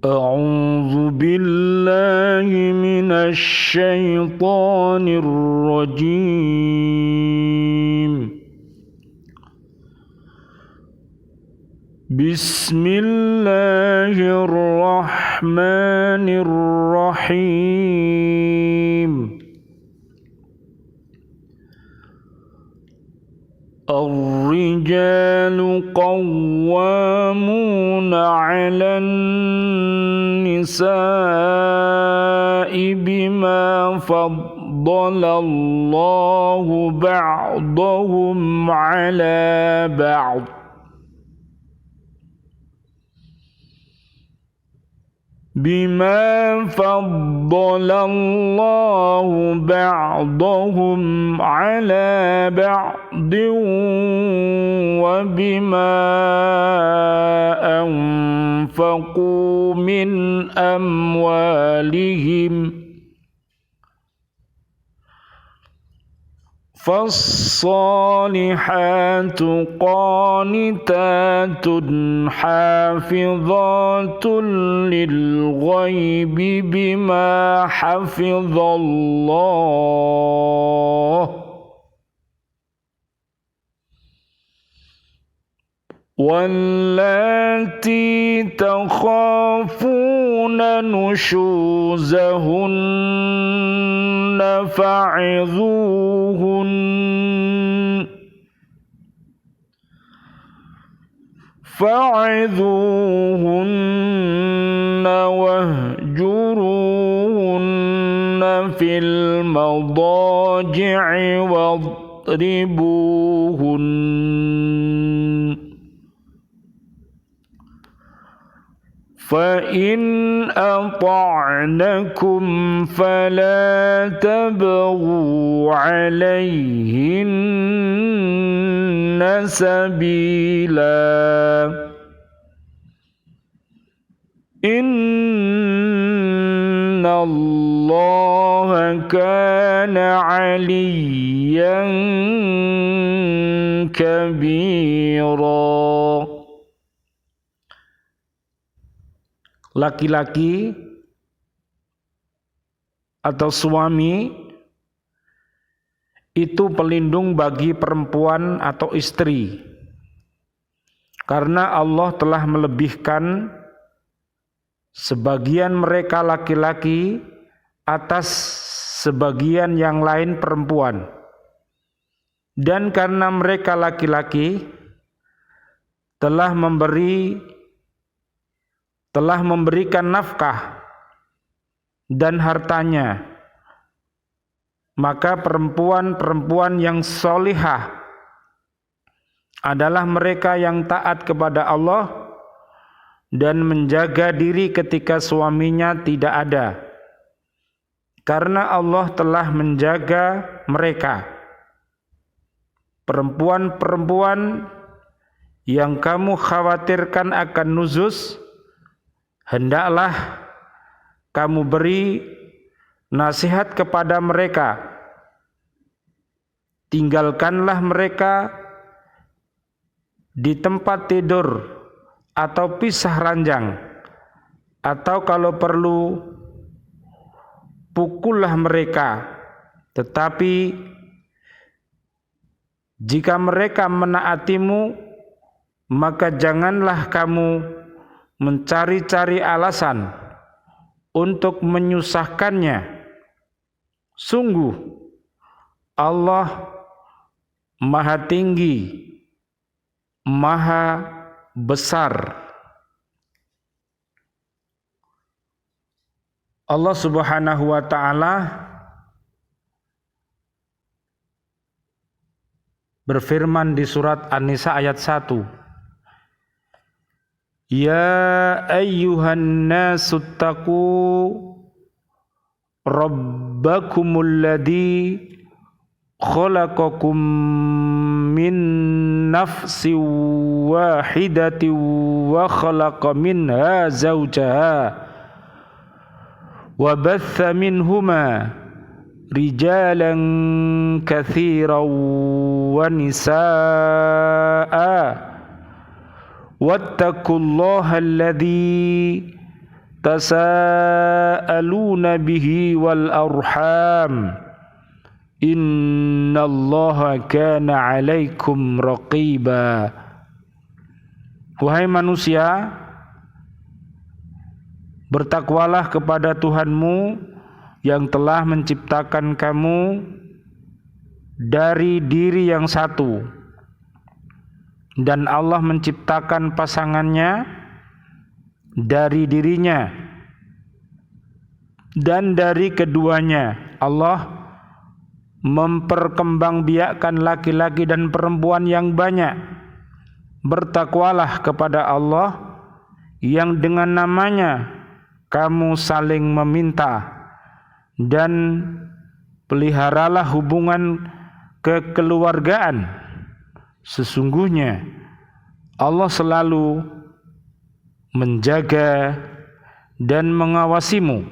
أعوذ بالله من الشيطان الرجيم. بسم الله الرحمن الرحيم. الرجال قوامون على النساء بما فضل الله بعضهم على بعض وبما أنفقوا من أموالهم فالصالحات قانتات حافظات للغيب بما حفظ الله واللاتي تخافون نشوزهن فعظوهن واهجروهن في المضاجع واضربوهن فإن أطعنكم فلا تبغوا عليهن سبيلا إن الله كان عليا كبيرا. Laki-laki atau suami itu pelindung bagi perempuan atau istri, karena Allah telah melebihkan sebagian mereka laki-laki atas sebagian yang lain perempuan, dan karena mereka laki-laki telah memberikan nafkah dan hartanya, maka perempuan-perempuan yang solihah adalah mereka yang taat kepada Allah dan menjaga diri ketika suaminya tidak ada, karena Allah telah menjaga mereka. Perempuan-perempuan yang kamu khawatirkan akan nuzuz, hendaklah kamu beri nasihat kepada mereka. Tinggalkanlah mereka di tempat tidur atau pisah ranjang, atau kalau perlu pukullah mereka. Tetapi jika mereka menaatimu, maka janganlah kamu mencari-cari alasan untuk menyusahkannya. Sungguh Allah Maha Tinggi, Maha Besar. Allah Subhanahu wa ta'ala berfirman di surat An-Nisa ayat 1. Ya ayyuhan nasu taqu rabbakumul ladzi khalaqakum min nafsin wahidatin wa khalaqa minha zawjaha wa batha minhuma rijalan katsiran wa nisaa wattaqullaha alladzi tasaaluna bihi wal arham innallaha kana 'alaikum raqiba. Wahai manusia, bertakwalah kepada Tuhanmu yang telah menciptakan kamu dari diri yang satu, dan Allah menciptakan pasangannya dari dirinya, dan dari keduanya Allah memperkembangbiakkan laki-laki dan perempuan yang banyak. Bertakwalah kepada Allah yang dengan namanya kamu saling meminta, dan peliharalah hubungan kekeluargaan. Sesungguhnya Allah selalu menjaga dan mengawasimu.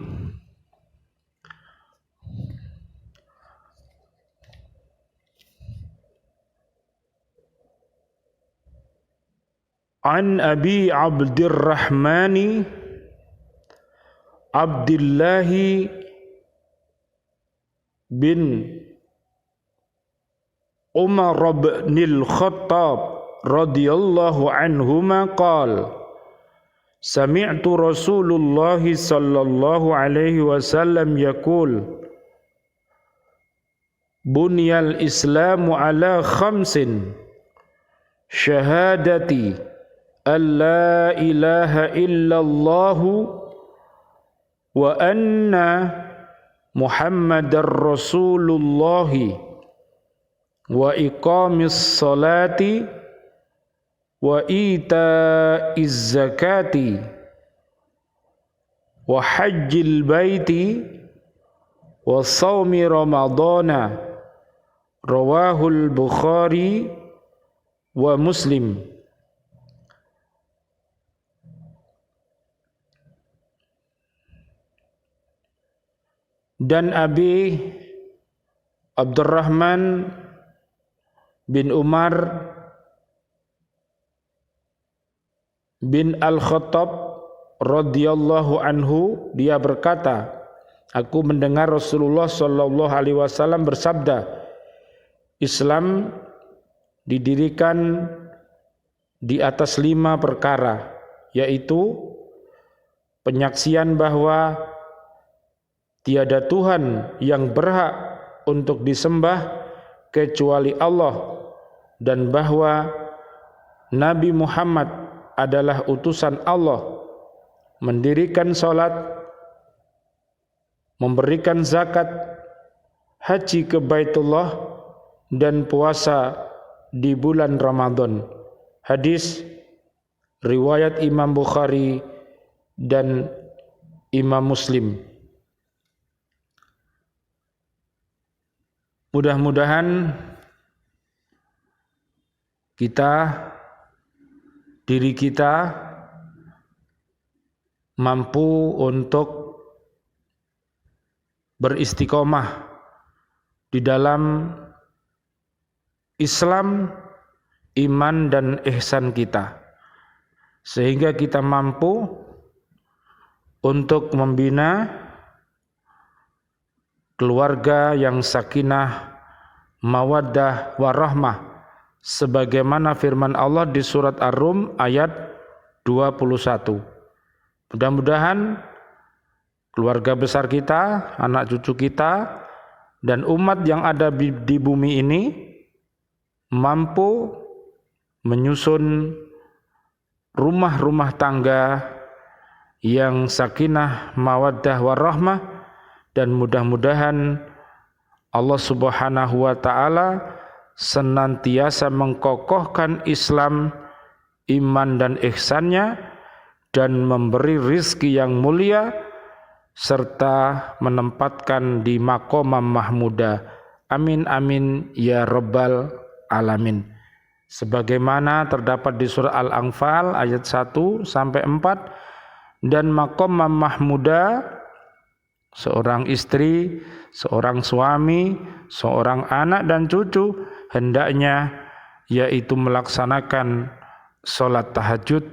An Abi Abdurrahman Abdullah bin Umar bin al-Khattab radhiyallahu anhuma qala sami'tu Rasulullah sallallahu alaihi wasallam yaqul bunyal islamu ala khamsin syahadati alla ilaha illallah wa anna Muhammadar Rasulullah wa iqamis salati wa ita'iz zakati wa hajjil baiti wa shaumi ramadana rawahul Bukhari wa Muslim. Dan Abi Abdurrahman bin Umar bin Al-Khattab radhiyallahu anhu, dia berkata, aku mendengar Rasulullah sallallahu alaihi wasallam bersabda, Islam didirikan di atas 5 perkara, yaitu penyaksian bahwa tiada Tuhan yang berhak untuk disembah kecuali Allah, dan bahwa Nabi Muhammad adalah utusan Allah, mendirikan salat, memberikan zakat, haji ke Baitullah, dan puasa di bulan Ramadan. Hadis riwayat Imam Bukhari dan Imam Muslim. Mudah-mudahan diri kita mampu untuk beristiqomah di dalam Islam, iman dan ihsan kita, sehingga kita mampu untuk membina keluarga yang sakinah, mawaddah, warahmah, sebagaimana firman Allah di surat Ar-Rum ayat 21. Mudah-mudahan keluarga besar kita, anak cucu kita, dan umat yang ada di bumi ini mampu menyusun rumah-rumah tangga yang sakinah, mawaddah, warahmah, dan mudah-mudahan Allah Subhanahu wa taala senantiasa mengkokohkan Islam, iman dan ihsannya, dan memberi rizki yang mulia serta menempatkan di maqamah mahmudah. Amin amin ya rabbal alamin. Sebagaimana terdapat di surah Al-Anfal ayat 1 sampai 4, dan maqamah mahmudah, seorang istri, seorang suami, seorang anak dan cucu hendaknya yaitu melaksanakan salat tahajud.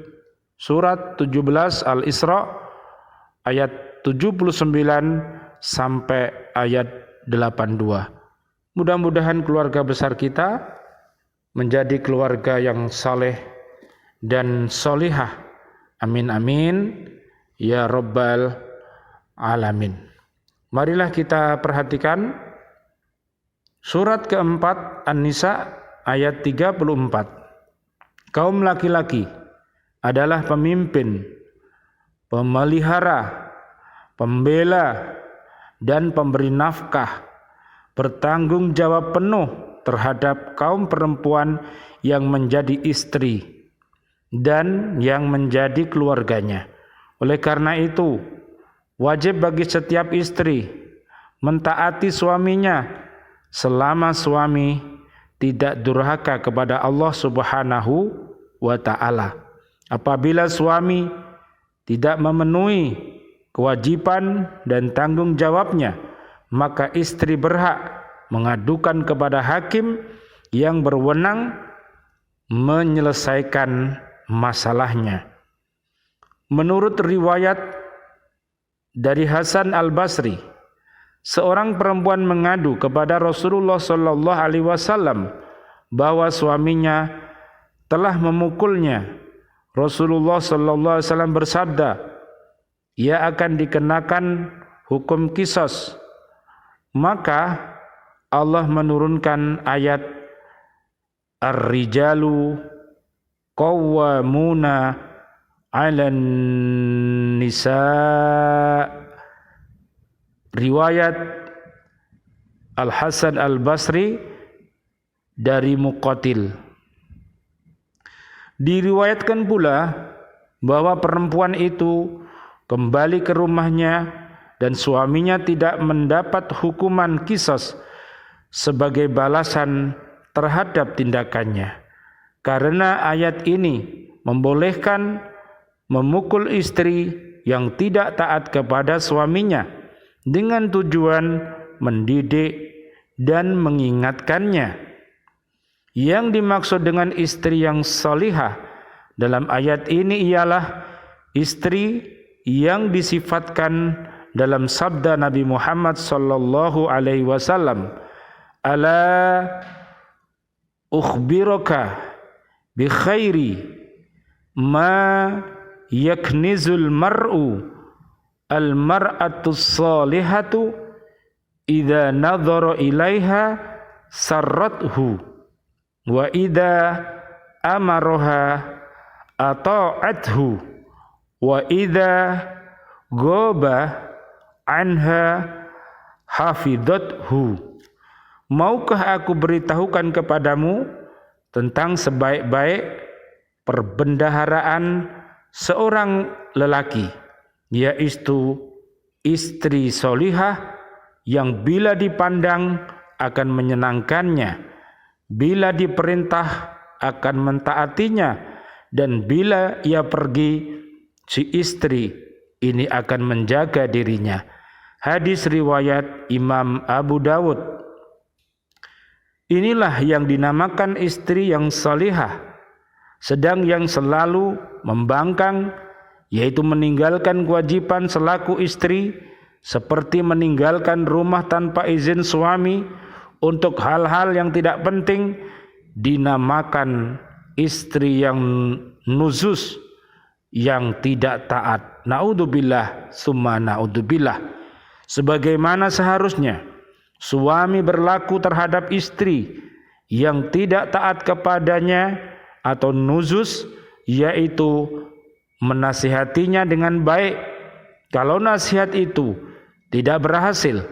Surat 17 Al-Isra ayat 79 sampai ayat 82. Mudah-mudahan keluarga besar kita menjadi keluarga yang saleh dan solihah. Amin amin ya rabbal alamin. Marilah kita perhatikan surat keempat An-Nisa ayat 34. Kaum laki-laki adalah pemimpin, pemelihara, pembela, dan pemberi nafkah, bertanggung jawab penuh terhadap kaum perempuan yang menjadi istri dan yang menjadi keluarganya. Oleh karena itu, wajib bagi setiap istri mentaati suaminya selama suami tidak durhaka kepada Allah Subhanahu wa ta'ala. Apabila suami tidak memenuhi kewajiban dan tanggung jawabnya, maka istri berhak mengadukan kepada hakim yang berwenang menyelesaikan masalahnya. Menurut riwayat dari Hasan Al-Basri, seorang perempuan mengadu kepada Rasulullah sallallahu alaihi wasallam bahwa suaminya telah memukulnya. Rasulullah sallallahu alaihi wasallam bersabda, ia akan dikenakan hukum qisas. Maka Allah menurunkan ayat Ar-rijalu qawwamuna 'alan nisa. Riwayat Al-Hasan Al-Basri dari Muqatil. Diriwayatkan pula bahwa perempuan itu kembali ke rumahnya dan suaminya tidak mendapat hukuman qisas sebagai balasan terhadap tindakannya. Karena ayat ini membolehkan memukul istri yang tidak taat kepada suaminya dengan tujuan mendidik dan mengingatkannya. Yang dimaksud dengan istri yang salihah dalam ayat ini ialah istri yang disifatkan dalam sabda Nabi Muhammad sallallahu alaihi wasallam, ala ukhbiruka bi khairi ma yaknizul mar'u al mar'atu salihatu idza nadhara ilaiha sarrathu wa idza amaroha ata'athu wa idza ghaba anha hafidhathu. Maukah aku beritahukan kepadamu tentang sebaik-baik perbendaharaan seorang lelaki, yaitu istri solihah yang bila dipandang akan menyenangkannya, bila diperintah akan mentaatinya, dan bila ia pergi, si istri ini akan menjaga dirinya. Hadis riwayat Imam Abu Dawud. Inilah yang dinamakan istri yang salihah. Sedang yang selalu membangkang, yaitu meninggalkan kewajiban selaku istri, seperti meninggalkan rumah tanpa izin suami untuk hal-hal yang tidak penting, dinamakan istri yang nuzus, yang tidak taat. Naudzubillah summa naudzubillah. Sebagaimana seharusnya suami berlaku terhadap istri yang tidak taat kepadanya atau nuzus, yaitu menasihatinya dengan baik. Kalau nasihat itu tidak berhasil,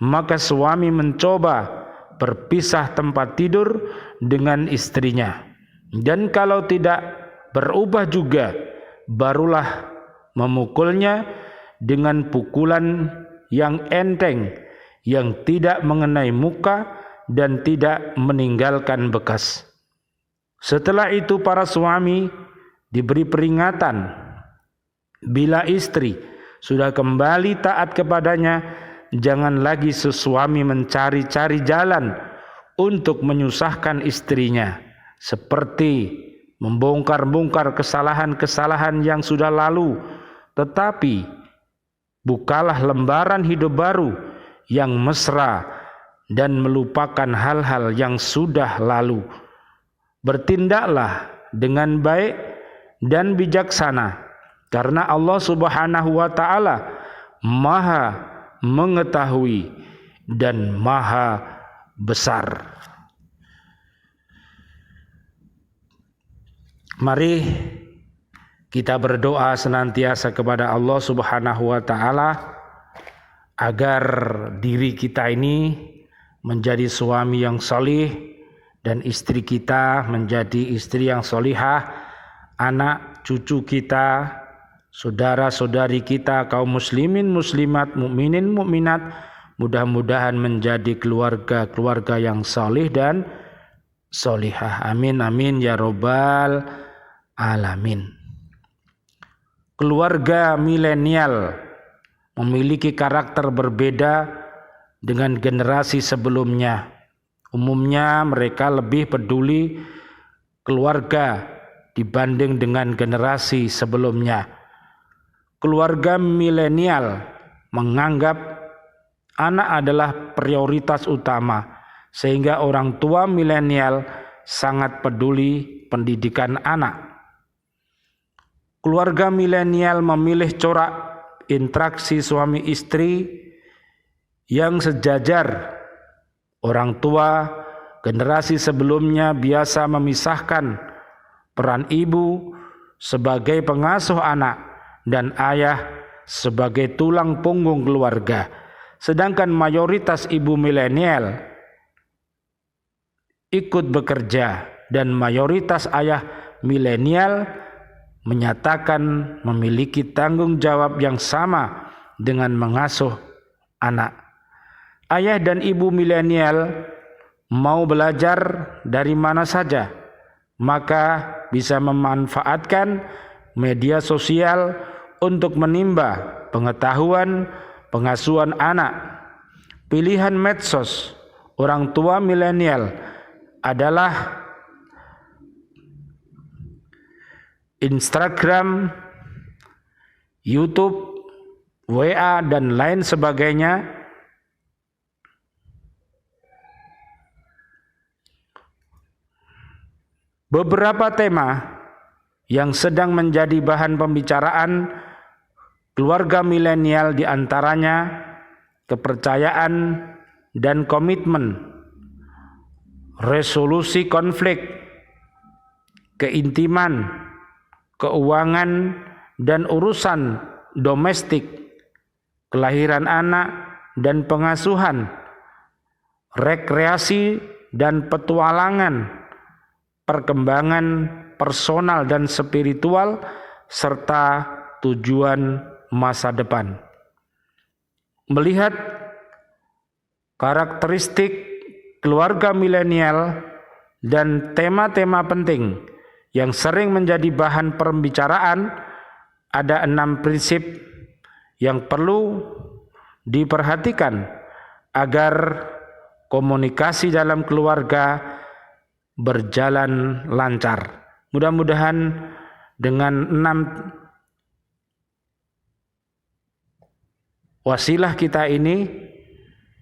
maka suami mencoba berpisah tempat tidur dengan istrinya. Dan kalau tidak berubah juga, barulah memukulnya dengan pukulan yang enteng, yang tidak mengenai muka dan tidak meninggalkan bekas. Setelah itu para suami diberi peringatan. Bila istri sudah kembali taat kepadanya, jangan lagi sesuami mencari-cari jalan untuk menyusahkan istrinya, seperti membongkar-bongkar kesalahan-kesalahan yang sudah lalu, tetapi Bukalah lembaran hidup baru yang mesra dan melupakan hal-hal yang sudah lalu. Bertindaklah dengan baik dan bijaksana, karena Allah Subhanahu wa ta'ala Maha mengetahui dan Maha besar. Mari kita berdoa senantiasa kepada Allah Subhanahu wa ta'ala agar diri kita ini menjadi suami yang solih dan istri kita menjadi istri yang solihah, anak cucu kita, saudara-saudari kita, kaum muslimin muslimat, mukminin mukminat, mudah-mudahan menjadi keluarga yang solih dan solihah. Amin amin ya robbal alamin. Keluarga milenial memiliki karakter berbeda dengan generasi sebelumnya. Umumnya mereka lebih peduli keluarga dibanding dengan generasi sebelumnya. Keluarga milenial menganggap anak adalah prioritas utama, sehingga orang tua milenial sangat peduli pendidikan anak. Keluarga milenial memilih corak interaksi suami istri yang sejajar. Orang tua generasi sebelumnya biasa memisahkan peran ibu sebagai pengasuh anak dan ayah sebagai tulang punggung keluarga. Sedangkan mayoritas ibu milenial ikut bekerja dan mayoritas ayah milenial menyatakan memiliki tanggung jawab yang sama dengan mengasuh anak. Ayah dan ibu milenial mau belajar dari mana saja, maka bisa memanfaatkan media sosial untuk menimba pengetahuan pengasuhan anak. Pilihan medsos orang tua milenial adalah Instagram, YouTube, WA, dan lain sebagainya. Beberapa tema yang sedang menjadi bahan pembicaraan keluarga milenial diantaranya kepercayaan dan komitmen, resolusi konflik, keintiman, keuangan dan urusan domestik, kelahiran anak dan pengasuhan, rekreasi dan petualangan, perkembangan personal dan spiritual, serta tujuan masa depan. Melihat karakteristik keluarga milenial dan tema-tema penting yang sering menjadi bahan pembicaraan, ada 6 prinsip yang perlu diperhatikan agar komunikasi dalam keluarga berjalan lancar. Mudah-mudahan dengan 6 wasilah kita ini,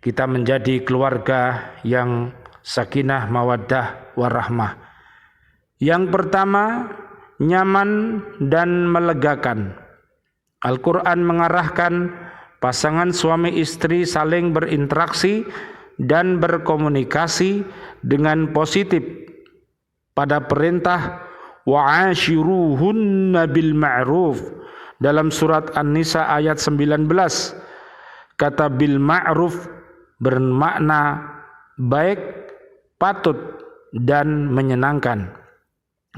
kita menjadi keluarga yang sakinah, mawaddah, warahmah. Yang pertama, nyaman dan melegakan. Al-Quran mengarahkan pasangan suami istri saling berinteraksi dan berkomunikasi dengan positif pada perintah wa'ashiruhunna bil ma'ruf dalam surat An-Nisa ayat 19. Kata bil ma'ruf bermakna baik, patut, dan menyenangkan.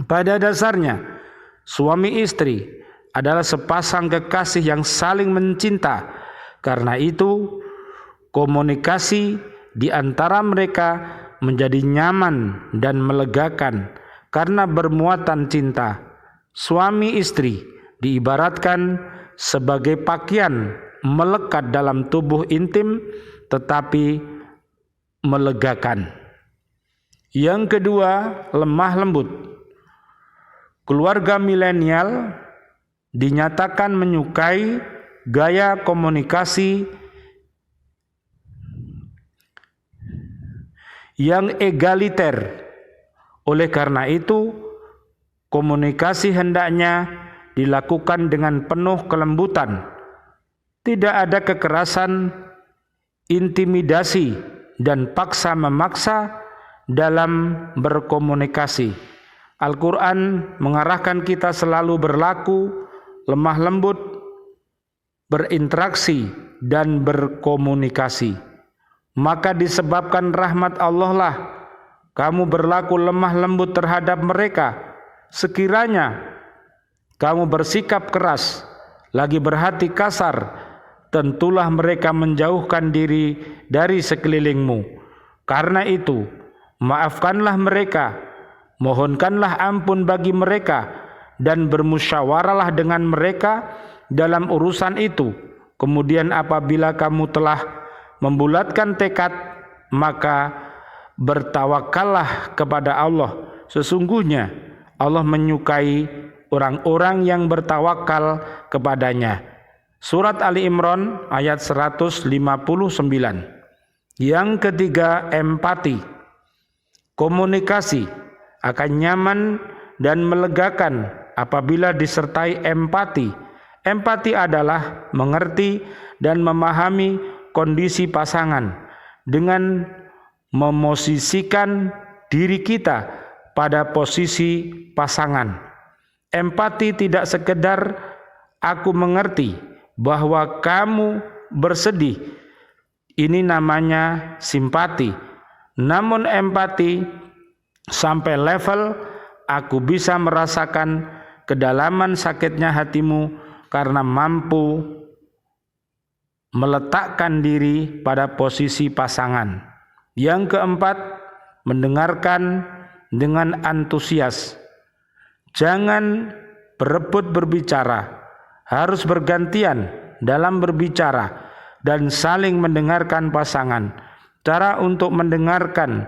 Pada dasarnya, suami istri adalah sepasang kekasih yang saling mencinta. Karena itu, komunikasi di antara mereka menjadi nyaman dan melegakan karena bermuatan cinta. Suami istri diibaratkan sebagai pakaian melekat dalam tubuh intim tetapi melegakan. Yang kedua, lemah lembut. Keluarga milenial dinyatakan menyukai gaya komunikasi yang egaliter. Oleh karena itu, komunikasi hendaknya dilakukan dengan penuh kelembutan. Tidak ada kekerasan, intimidasi, dan paksa memaksa dalam berkomunikasi. Al-Quran mengarahkan kita selalu berlaku lemah lembut, berinteraksi, dan berkomunikasi. Maka disebabkan rahmat Allah lah kamu berlaku lemah lembut terhadap mereka. Sekiranya kamu bersikap keras, lagi berhati kasar, tentulah mereka menjauhkan diri dari sekelilingmu. Karena itu, maafkanlah mereka, mohonkanlah ampun bagi mereka, dan bermusyawarahlah dengan mereka dalam urusan itu. Kemudian apabila kamu telah membulatkan tekad, maka bertawakallah kepada Allah. Sesungguhnya Allah menyukai orang-orang yang bertawakal kepadanya. Surat Ali Imran ayat 159. Yang ketiga, empati. Komunikasi akan nyaman dan melegakan apabila disertai empati. Empati adalah mengerti dan memahami kondisi pasangan dengan memosisikan diri kita pada posisi pasangan. Empati tidak sekedar aku mengerti bahwa kamu bersedih, ini namanya simpati. Namun empati sampai level aku bisa merasakan kedalaman sakitnya hatimu karena mampu meletakkan diri pada posisi pasangan. Yang keempat, mendengarkan dengan antusias. Jangan berebut berbicara, harus bergantian dalam berbicara dan saling mendengarkan pasangan. Cara untuk mendengarkan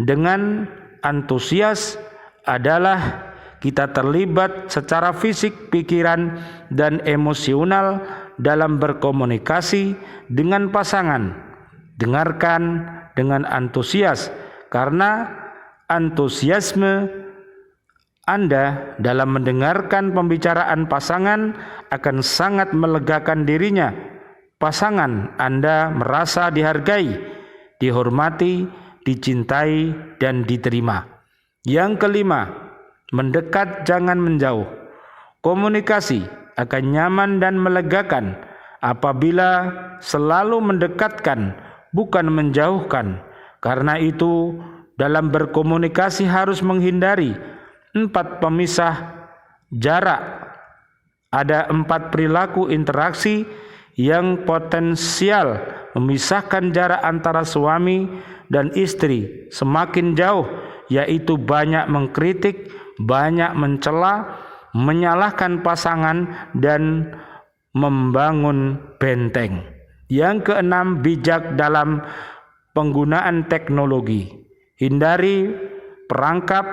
dengan antusias adalah kita terlibat secara fisik, pikiran, dan emosional dalam berkomunikasi dengan pasangan. Dengarkan dengan antusias, karena antusiasme Anda dalam mendengarkan pembicaraan pasangan akan sangat melegakan dirinya. Pasangan Anda merasa dihargai, dihormati, dicintai, dan diterima. Yang kelima, mendekat jangan menjauh. Komunikasi akan nyaman dan melegakan apabila selalu mendekatkan, bukan menjauhkan. Karena itu, dalam berkomunikasi harus menghindari 4 pemisah jarak. Ada 4 perilaku interaksi yang potensial memisahkan jarak antara suami dan istri semakin jauh, yaitu banyak mengkritik, banyak mencela, menyalahkan pasangan, dan membangun benteng. Yang keenam, bijak dalam penggunaan teknologi. Hindari perangkap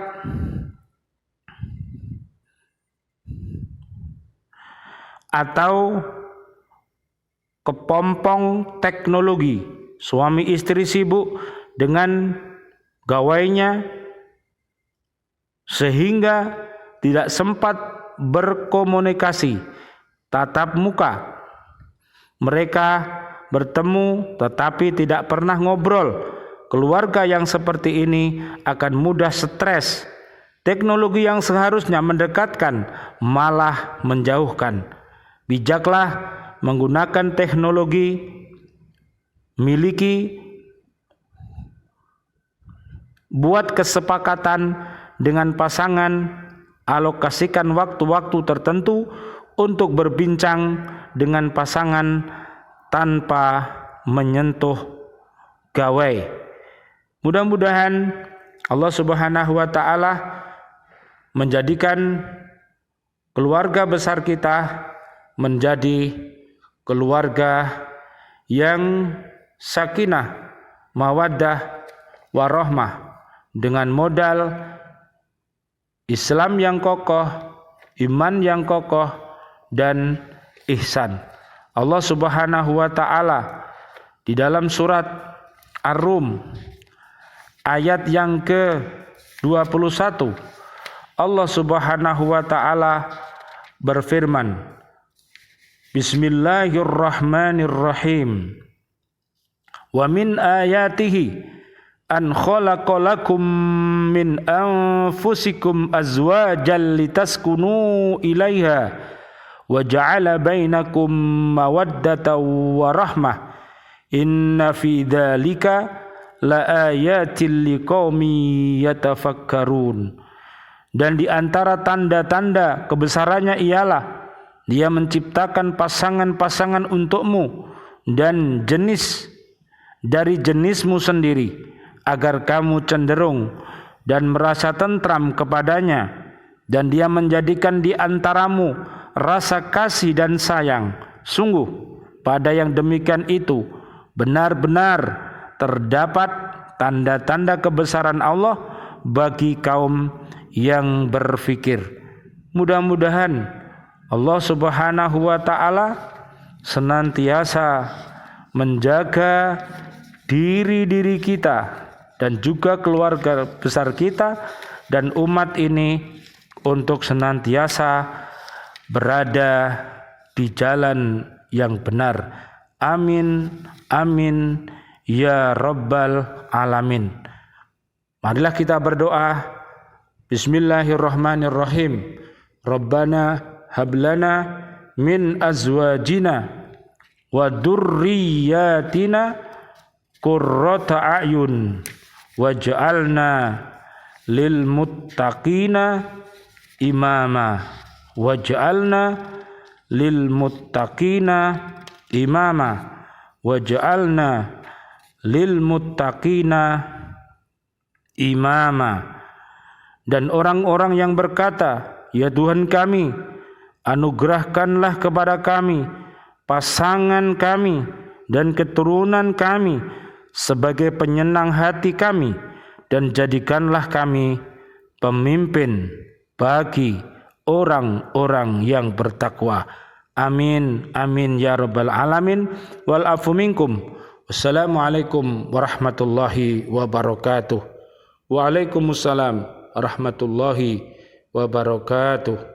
atau kepompong teknologi. Suami istri sibuk dengan gawainya sehingga tidak sempat berkomunikasi tatap muka. Mereka bertemu tetapi tidak pernah ngobrol. Keluarga yang seperti ini akan mudah stres. Teknologi yang seharusnya mendekatkan malah menjauhkan. Bijaklah menggunakan teknologi, miliki, buat kesepakatan dengan pasangan, alokasikan waktu-waktu tertentu untuk berbincang dengan pasangan tanpa menyentuh gawai. Mudah-mudahan Allah Subhanahu wa taala menjadikan keluarga besar kita menjadi keluarga yang sakinah, mawaddah, warahmah, dengan modal Islam yang kokoh, iman yang kokoh, dan ihsan. Allah Subhanahu wa taala di dalam surat Ar-Rum ayat yang ke-21, Allah Subhanahu wa taala berfirman, Bismillahirrahmanirrahim. Wa min ayatihi an khalaqalakum min anfusikum azwajan litaskunu ilaiha wa ja'ala bainakum mawaddatan wa rahmah inna fi dzalika laayatil liqaumin yatafakkarun. Dan di antara tanda-tanda kebesarannya ialah Dia menciptakan pasangan-pasangan untukmu dan jenis dari jenismu sendiri agar kamu cenderung dan merasa tentram kepadanya, dan Dia menjadikan di antaramu rasa kasih dan sayang. Sungguh pada yang demikian itu benar-benar terdapat tanda-tanda kebesaran Allah bagi kaum yang berfikir. Mudah-mudahan Allah Subhanahu wa taala senantiasa menjaga diri kita dan juga keluarga besar kita dan umat ini untuk senantiasa berada di jalan yang benar. Amin, amin, ya Rabbal Alamin. Marilah kita berdoa. Bismillahirrahmanirrahim. Rabbana hablana min azwajina wa dzurriyyatina qurrata a'yun waj'alna lil muttaqina imama waj'alna lil muttaqina imama waj'alna lil muttaqina imama. Dan orang-orang yang berkata, ya Tuhan kami, anugerahkanlah kepada kami pasangan kami dan keturunan kami sebagai penyenang hati kami, dan jadikanlah kami pemimpin bagi orang-orang yang bertakwa. Amin, amin ya Rabbal Alamin. Wal afu minkum. Wassalamualaikum warahmatullahi wabarakatuh. Waalaikumsalam warahmatullahi wabarakatuh.